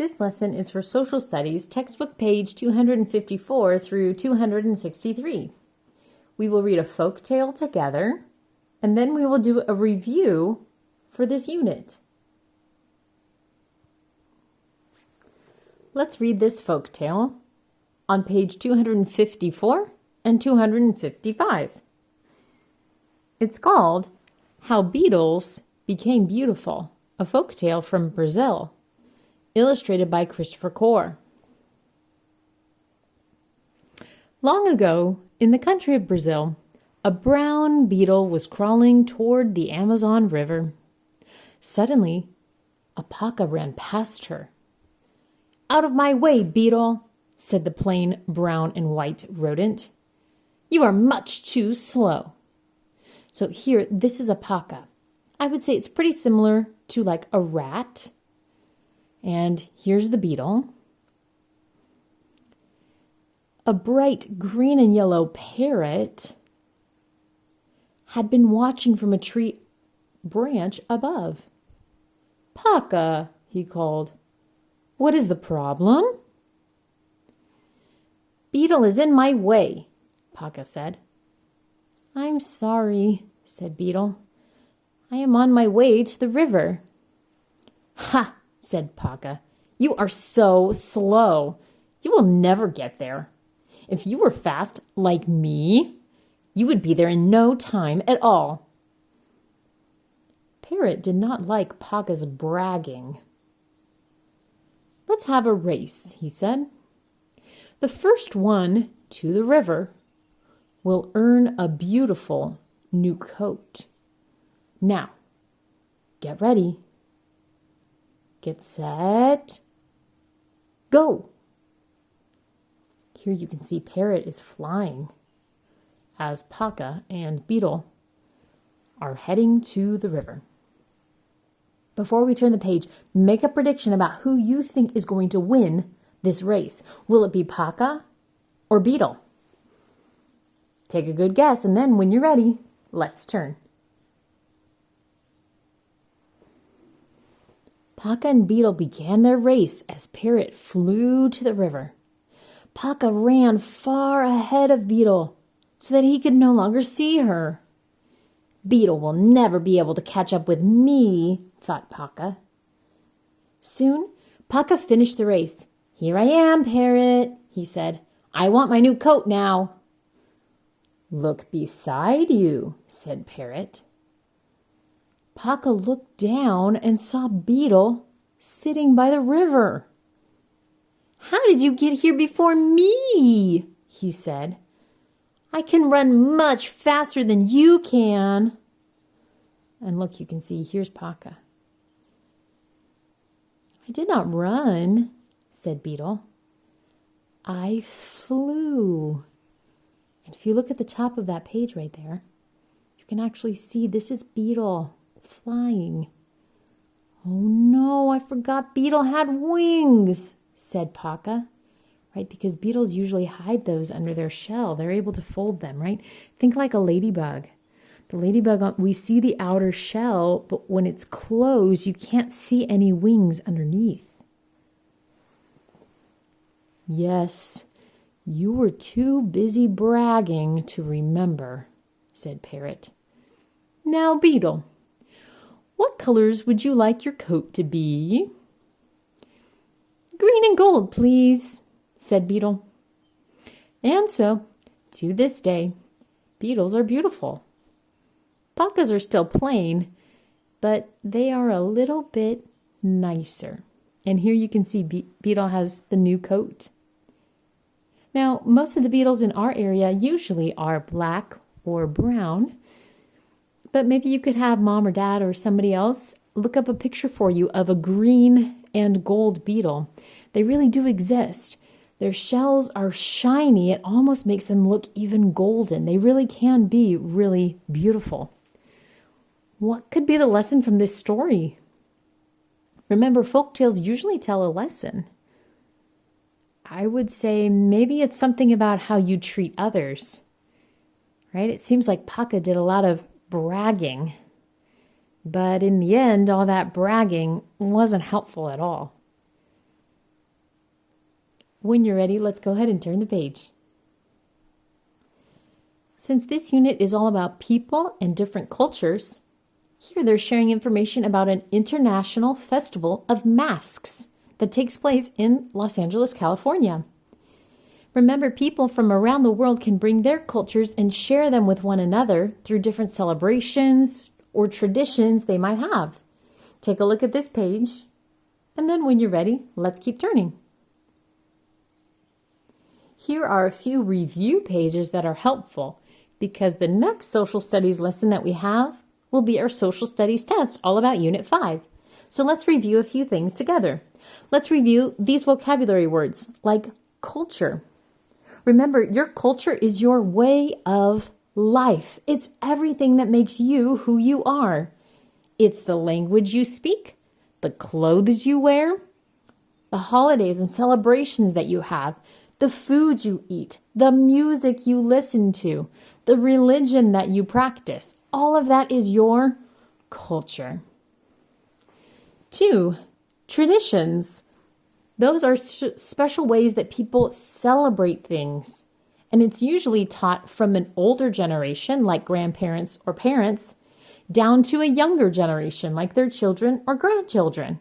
This lesson is for Social Studies, textbook page 254 through 263. We will read a folk tale together, and then we will do a review for this unit. Let's read this folk tale on page 254 and 255. It's called How Beetles Became Beautiful, a folk tale from Brazil. Illustrated by Christopher Core. Long ago, in the country of Brazil, a brown beetle was crawling toward the Amazon River. Suddenly, a paca ran past her. "Out of my way, beetle," said the plain brown and white rodent. "You are much too slow." So here, this is a paca. I would say it's pretty similar to like a rat. And here's the beetle. A bright green and yellow parrot had been watching from a tree branch above. "Paca," he called. "What is the problem?" "Beetle is in my way," Paca said. "I'm sorry," said Beetle. "I am on my way to the river." "Ha!" said Paca. "You are so slow. You will never get there. If you were fast like me, you would be there in no time at all." Parrot did not like Paca's bragging. "Let's have a race," he said. "The first one to the river will earn a beautiful new coat. Now, get ready. Get set. Go." Here you can see Parrot is flying as Paca and Beetle are heading to the river. Before we turn the page, make a prediction about who you think is going to win this race. Will it be Paca or Beetle? Take a good guess, and then when you're ready, let's turn. Paca and Beetle began their race as Parrot flew to the river. Paca ran far ahead of Beetle so that he could no longer see her. "Beetle will never be able to catch up with me," thought Paca. Soon, Paca finished the race. "Here I am, Parrot," he said. "I want my new coat now." "Look beside you," said Parrot. Paca looked down and saw Beetle sitting by the river. "How did you get here before me?" he said. "I can run much faster than you can." And look, you can see, here's Paca. "I did not run," said Beetle. "I flew." And if you look at the top of that page right there, you can actually see this is Beetle flying. "Oh no, I forgot Beetle had wings," said Paca. Right, because beetles usually hide those under their shell. They're able to fold them, right? Think like a ladybug. The ladybug, we see the outer shell, but when it's closed, you can't see any wings underneath. "Yes, you were too busy bragging to remember," said Parrot. "Now, Beetle, what colors would you like your coat to be?" "Green and gold, please," said Beetle. And so, to this day, beetles are beautiful. Pacas are still plain, but they are a little bit nicer. And here you can see Beetle has the new coat. Now, most of the beetles in our area usually are black or brown, but maybe you could have mom or dad or somebody else look up a picture for you of a green and gold beetle. They really do exist. Their shells are shiny. It almost makes them look even golden. They really can be really beautiful. What could be the lesson from this story? Remember, folktales usually tell a lesson. I would say maybe it's something about how you treat others, right? It seems like Paca did a lot of bragging, but in the end, all that bragging wasn't helpful at all. When you're ready, let's go ahead and turn the page. Since this unit is all about people and different cultures, here they're sharing information about an international festival of masks that takes place in Los Angeles, California. Remember, people from around the world can bring their cultures and share them with one another through different celebrations or traditions they might have. Take a look at this page, and then when you're ready, let's keep turning. Here are a few review pages that are helpful because the next social studies lesson that we have will be our social studies test all about Unit 5. So let's review a few things together. Let's review these vocabulary words like culture. Remember, your culture is your way of life. It's everything that makes you who you are. It's the language you speak, the clothes you wear, the holidays and celebrations that you have, the food you eat, the music you listen to, the religion that you practice. All of that is your culture. 2, traditions. Those are special ways that people celebrate things. And it's usually taught from an older generation, like grandparents or parents, down to a younger generation, like their children or grandchildren.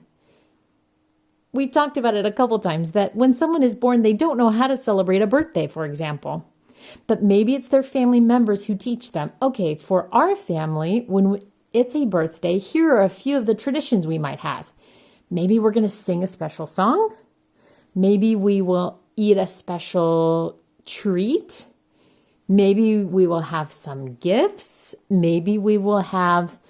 We've talked about it a couple times that when someone is born, they don't know how to celebrate a birthday, for example. But maybe it's their family members who teach them, okay, for our family, when it's a birthday, here are a few of the traditions we might have. Maybe we're going to sing a special song. Maybe we will eat a special treat. Maybe we will have some gifts. Maybe we will have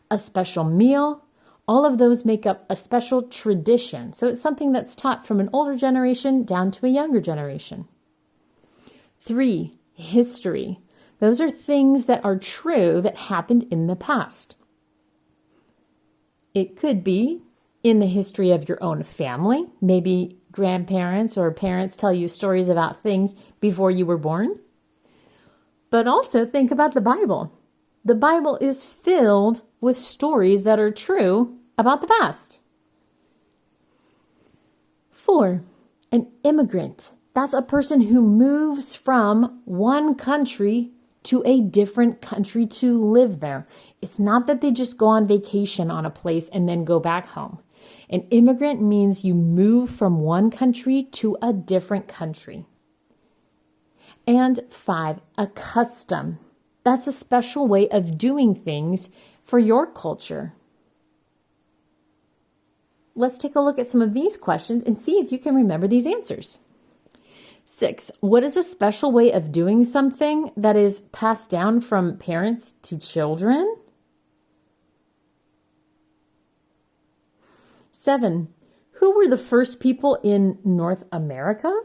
a special meal. All of those make up a special tradition. So it's something that's taught from an older generation down to a younger generation. 3, history. Those are things that are true that happened in the past. It could be in the history of your own family. Maybe grandparents or parents tell you stories about things before you were born. But also think about the Bible. The Bible is filled with stories that are true about the past. 4, an immigrant. That's a person who moves from one country to a different country to live there. It's not that they just go on vacation on a place and then go back home. An immigrant means you move from one country to a different country. And 5, a custom. That's a special way of doing things for your culture. Let's take a look at some of these questions and see if you can remember these answers. 6, what is a special way of doing something that is passed down from parents to children? 7, who were the first people in North America?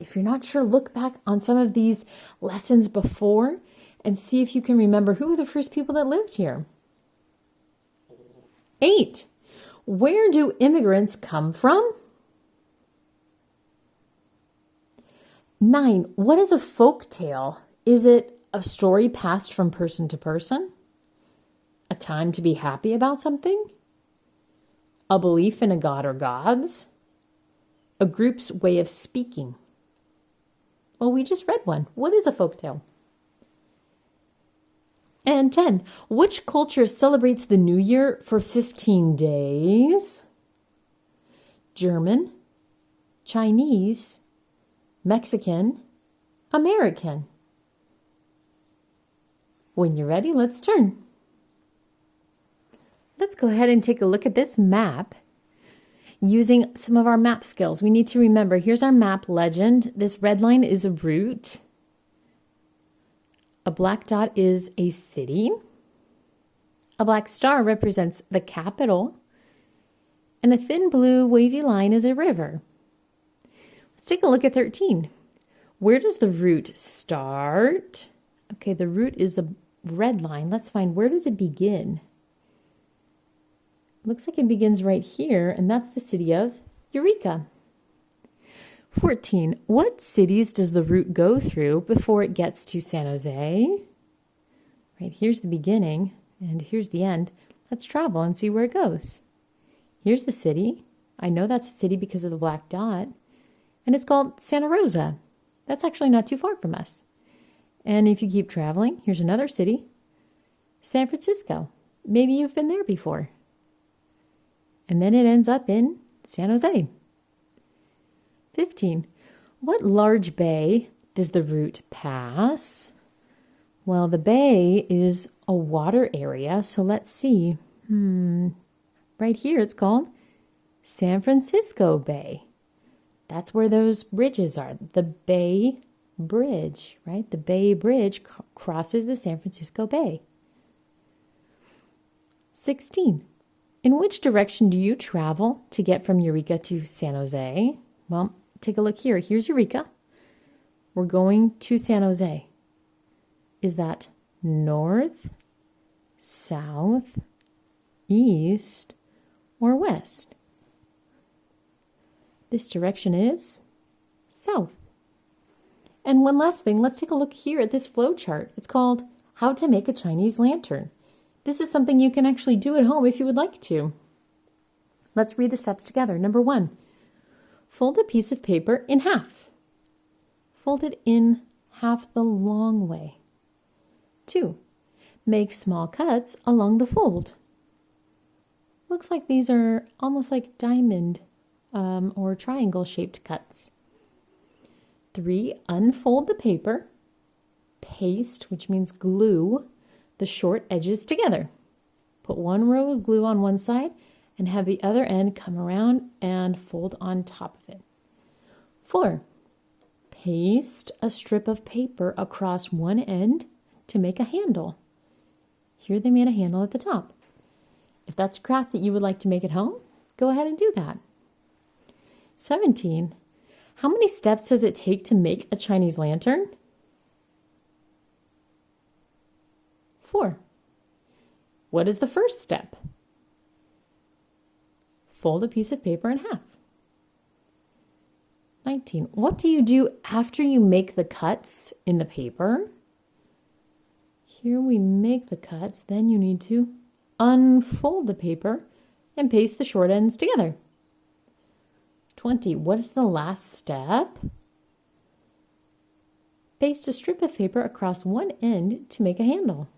If you're not sure, look back on some of these lessons before and see if you can remember who were the first people that lived here. 8, where do immigrants come from? 9, what is a folk tale? Is it a story passed from person to person? A time to be happy about something? A belief in a god or gods? A group's way of speaking? Well, we just read one. What is a folk tale? And 10, which culture celebrates the New Year for 15 days? German, Chinese, Mexican, American. When you're ready, let's turn. Let's go ahead and take a look at this map using some of our map skills. We need to remember, here's our map legend. This red line is a route. A black dot is a city. A black star represents the capital. And a thin blue wavy line is a river. Let's take a look at 13. Where does the route start? Okay, the route is a red line. Let's find, where does it begin? Looks like it begins right here, and that's the city of Eureka. 14. What cities does the route go through before it gets to San Jose? Right, here's the beginning, and here's the end. Let's travel and see where it goes. Here's the city, I know that's a city because of the black dot. And it's called Santa Rosa. That's actually not too far from us. And if you keep traveling, here's another city, San Francisco. Maybe you've been there before. And then it ends up in San Jose. 15. What large bay does the route pass? Well, the bay is a water area, so let's see. Right here it's called San Francisco Bay. That's where those bridges are. The Bay Bridge, right? The Bay Bridge crosses the San Francisco Bay. 16. In which direction do you travel to get from Eureka to San Jose? Well, take a look here. Here's Eureka. We're going to San Jose. Is that north, south, east, or west? This direction is south. And one last thing, let's take a look here at this flow chart. It's called How to Make a Chinese Lantern. This is something you can actually do at home if you would like to. Let's read the steps together. Number 1, fold a piece of paper in half. Fold it in half the long way. 2, make small cuts along the fold. Looks like these are almost like diamond or triangle-shaped cuts. 3, unfold the paper, paste, which means glue, the short edges together. Put one row of glue on one side and have the other end come around and fold on top of it. 4, paste a strip of paper across one end to make a handle. Here they made a handle at the top. If that's a craft that you would like to make at home, go ahead and do that. 17, how many steps does it take to make a Chinese lantern? 4. What is the first step? Fold a piece of paper in half. 19. What do you do after you make the cuts in the paper? Here we make the cuts, then you need to unfold the paper and paste the short ends together. 20. What is the last step? Paste a strip of paper across one end to make a handle.